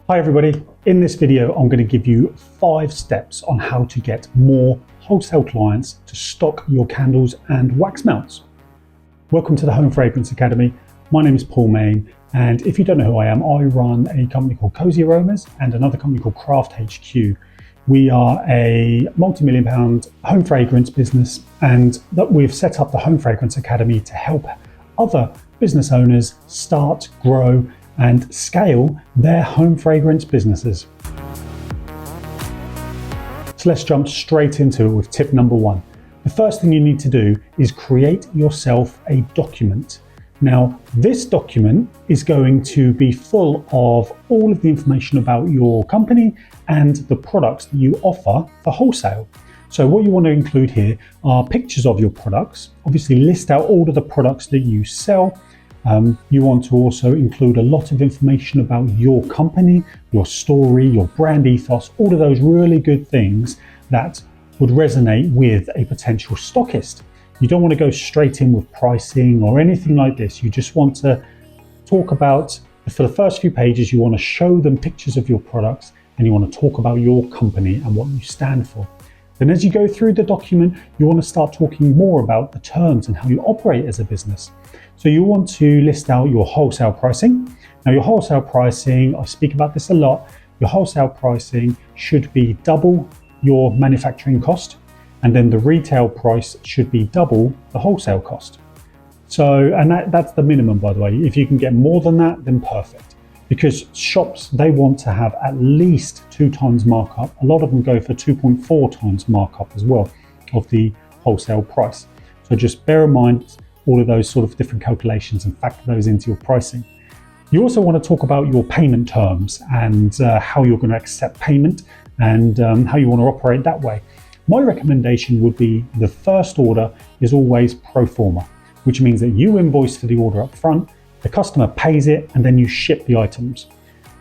Hi everybody, in this video I'm going to give you 5 steps on how to get more wholesale clients to stock your candles and wax melts. Welcome to the Home Fragrance Academy. My name is Paul Main, and if you don't know who I am, I run a company called Cozy Aromas and another company called Craft HQ. We are a multi-million pound home fragrance business, and that we've set up the Home Fragrance Academy to help other business owners start, grow and scale their home fragrance businesses. So let's jump straight into it with tip number 1. The first thing you need to do is create yourself a document. Now, this document is going to be full of all of the information about your company and the products that you offer for wholesale. So what you want to include here are pictures of your products. Obviously list out all of the products that you sell. You want to also include a lot of information about your company, your story, your brand ethos, all of those really good things that would resonate with a potential stockist. You don't want to go straight in with pricing or anything like this. You just want to talk about, for the first few pages, you want to show them pictures of your products and you want to talk about your company and what you stand for. Then as you go through the document, you want to start talking more about the terms and how you operate as a business. So you want to list out your wholesale pricing. Now your wholesale pricing, I speak about this a lot, your wholesale pricing should be double your manufacturing cost, and then the retail price should be double the wholesale cost. So, and that's the minimum, by the way. If you can get more than that, then perfect. Because shops, they want to have at least 2 times markup. A lot of them go for 2.4 times markup as well of the wholesale price. So just bear in mind all of those sort of different calculations and factor those into your pricing. You also want to talk about your payment terms and how you're going to accept payment and how you want to operate that way. My recommendation would be the first order is always pro forma, which means that you invoice for the order up front, the customer pays it, and then you ship the items.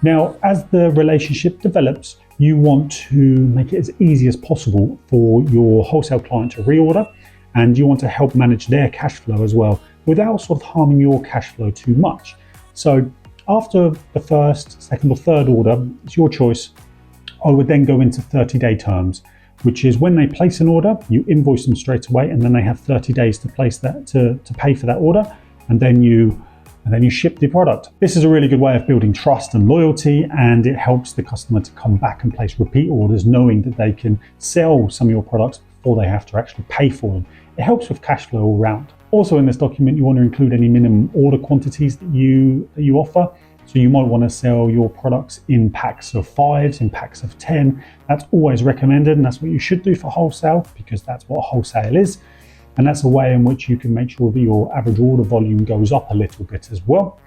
Now, as the relationship develops, you want to make it as easy as possible for your wholesale client to reorder, and you want to help manage their cash flow as well without sort of harming your cash flow too much. So after the first, second or third order, it's your choice. I would then go into 30-day terms, which is when they place an order, you invoice them straight away, and then they have 30 days to place that to pay for that order, and then you ship the product. This is a really good way of building trust and loyalty, and it helps the customer to come back and place repeat orders, knowing that they can sell some of your products before they have to actually pay for them. It helps with cash flow all round. Also in this document, you want to include any minimum order quantities that you offer. So you might want to sell your products in packs of 5s, in packs of 10. That's always recommended, and that's what you should do for wholesale, because that's what wholesale is. And that's a way in which you can make sure that your average order volume goes up a little bit as well.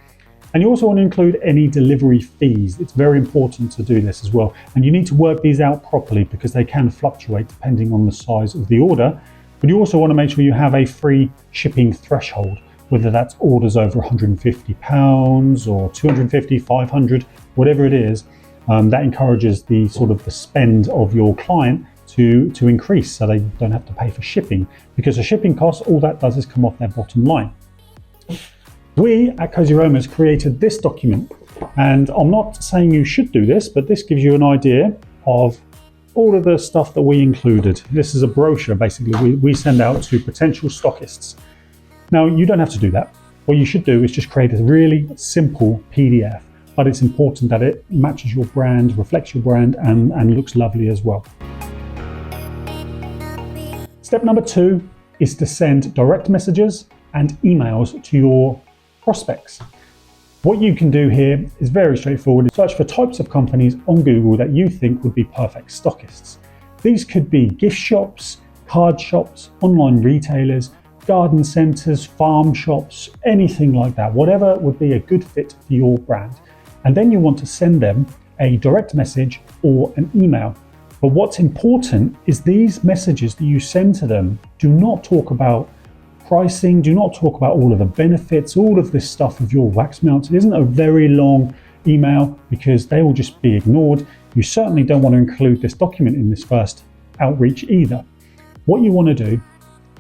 And you also want to include any delivery fees. It's very important to do this as well. And you need to work these out properly because they can fluctuate depending on the size of the order. But you also want to make sure you have a free shipping threshold, whether that's orders over £150 or 250, 500, whatever it is. That encourages the sort of the spend of your client to increase, so they don't have to pay for shipping, because the shipping costs, all that does is come off their bottom line. We at Cozy Aromas created this document, and I'm not saying you should do this, but this gives you an idea of all of the stuff that we included. This is a brochure basically we send out to potential stockists. Now you don't have to do that. What you should do is just create a really simple PDF, but it's important that it matches your brand, reflects your brand, and looks lovely as well. Step number 2 is to send direct messages and emails to your prospects. What you can do here is very straightforward. Search for types of companies on Google that you think would be perfect stockists. These could be gift shops, card shops, online retailers, garden centres, farm shops, anything like that, whatever would be a good fit for your brand. And then you want to send them a direct message or an email. But what's important is these messages that you send to them do not talk about pricing, do not talk about all of the benefits, all of this stuff of your wax melts. It isn't a very long email because they will just be ignored. You certainly don't want to include this document in this first outreach either. What you want to do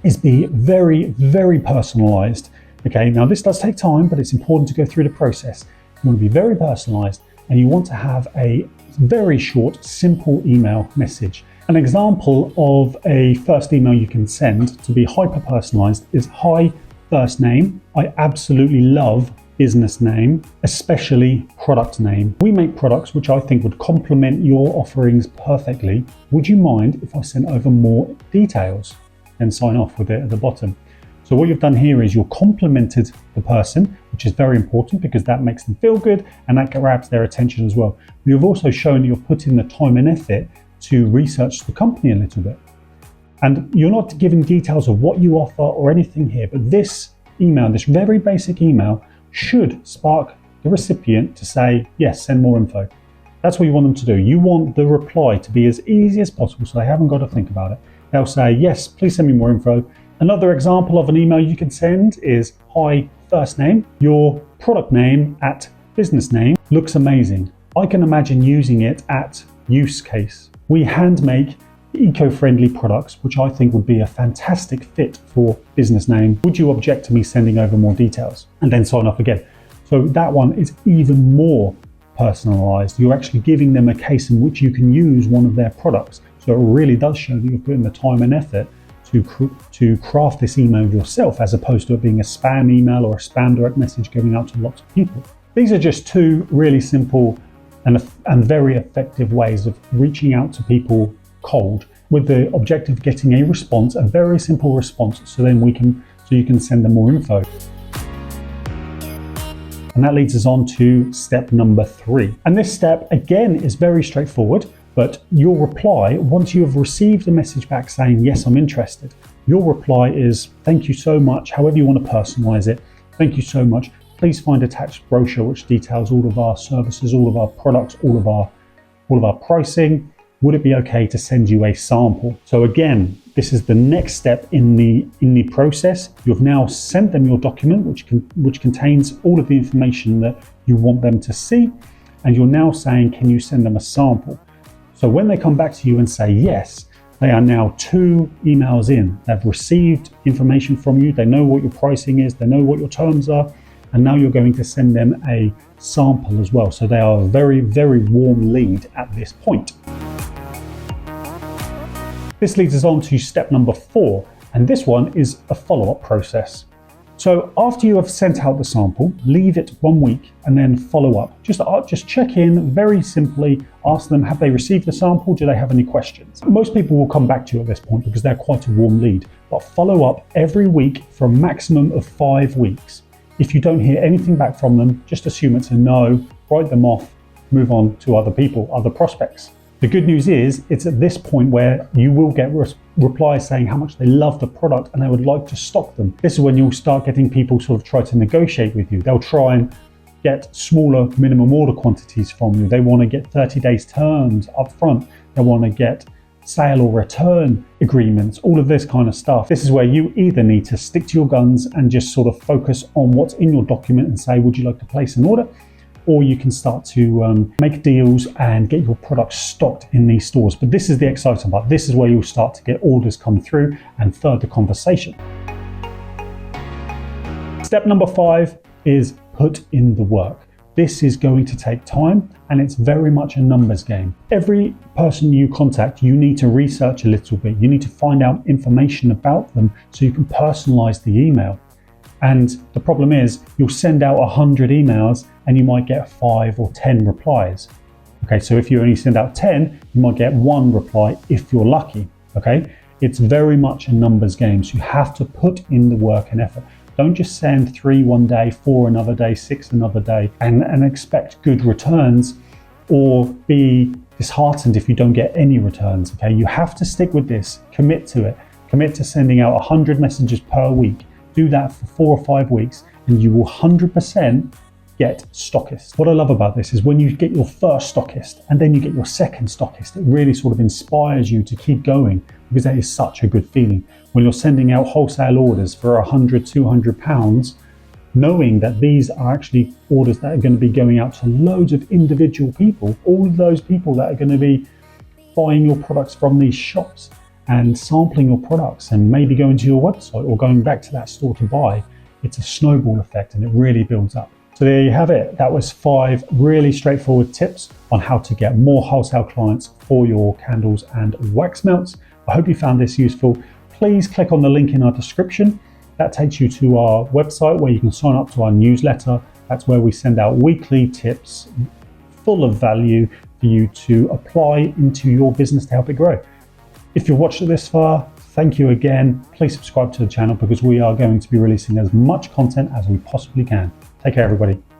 is be very, very personalized. Okay, now this does take time, but it's important to go through the process. You want to be very personalized, and you want to have a very short, simple email message. An example of a first email you can send to be hyper-personalized is, "Hi, first name. I absolutely love business name, especially product name. We make products which I think would complement your offerings perfectly. Would you mind if I sent over more details?" And sign off with it at the bottom. So what you've done here is you've complimented the person, which is very important because that makes them feel good and that grabs their attention as well. You've also shown you've put in the time and effort to research the company a little bit. And you're not giving details of what you offer or anything here, but this email, this very basic email, should spark the recipient to say, yes, send more info. That's what you want them to do. You want the reply to be as easy as possible so they haven't got to think about it. They'll say, yes, please send me more info. Another example of an email you can send is, "Hi, first name. Your product name at business name looks amazing. I can imagine using it at use case. We hand make eco-friendly products, which I think would be a fantastic fit for business name. Would you object to me sending over more details?" And then sign off again. So that one is even more personalized. You're actually giving them a case in which you can use one of their products. So it really does show that you're putting the time and effort to craft this email yourself, as opposed to it being a spam email or a spam direct message going out to lots of people. These are just two really simple and very effective ways of reaching out to people cold, with the objective of getting a response, a very simple response, so you can send them more info. And that leads us on to step number 3. And this step again is very straightforward, but your reply, once you have received a message back saying, yes, I'm interested, your reply is, "Thank you so much," however you want to personalize it. "Thank you so much. Please find attached brochure which details all of our services, all of our products, all of our pricing. Would it be okay to send you a sample?" So again, this is the next step in the process. You've now sent them your document, which contains all of the information that you want them to see, and you're now saying, "Can you send them a sample?" So when they come back to you and say yes, they are now 2 emails in. They've received information from you. They know what your pricing is. They know what your terms are. And now you're going to send them a sample as well. So they are a very, very warm lead at this point. This leads us on to step number 4. And this one is a follow-up process. So after you have sent out the sample, leave it 1 week and then follow up. Just check in very simply, ask them, have they received the sample? Do they have any questions? Most people will come back to you at this point because they're quite a warm lead, but follow up every week for a maximum of 5 weeks. If you don't hear anything back from them, just assume it's a no, write them off, move on to other people, other prospects. The good news is it's at this point where you will get replies saying how much they love the product and they would like to stock them. This is when you'll start getting people sort of try to negotiate with you. They'll try and get smaller minimum order quantities from you. They want to get 30 days terms up front. They want to get sale or return agreements, all of this kind of stuff. This is where you either need to stick to your guns and just sort of focus on what's in your document and say, would you like to place an order? Or you can start to make deals and get your products stocked in these stores. But this is the exciting part. This is where you'll start to get orders come through and further conversation. Step number 5 is put in the work. This is going to take time and it's very much a numbers game. Every person you contact, you need to research a little bit. You need to find out information about them so you can personalize the email. And the problem is you'll send out 100 emails and you might get 5 or 10 replies. Okay, so if you only send out 10, you might get 1 reply if you're lucky. Okay, it's very much a numbers game. So you have to put in the work and effort. Don't just send 3 one day, 4 another day, 6 another day, and expect good returns or be disheartened if you don't get any returns. Okay, you have to stick with this, commit to it, commit to sending out 100 messages per week. Do that for 4 or 5 weeks and you will 100% get stockists. What I love about this is when you get your first stockist and then you get your second stockist, it really sort of inspires you to keep going because that is such a good feeling. When you're sending out wholesale orders for 100, 200 pounds, knowing that these are actually orders that are going to be going out to loads of individual people, all of those people that are going to be buying your products from these shops and sampling your products and maybe going to your website or going back to that store to buy, it's a snowball effect and it really builds up. So there you have it. That was 5 really straightforward tips on how to get more wholesale clients for your candles and wax melts. I hope you found this useful. Please click on the link in our description. That takes you to our website where you can sign up to our newsletter. That's where we send out weekly tips full of value for you to apply into your business to help it grow. If you've watched it this far, thank you again. Please subscribe to the channel because we are going to be releasing as much content as we possibly can. Take care, everybody.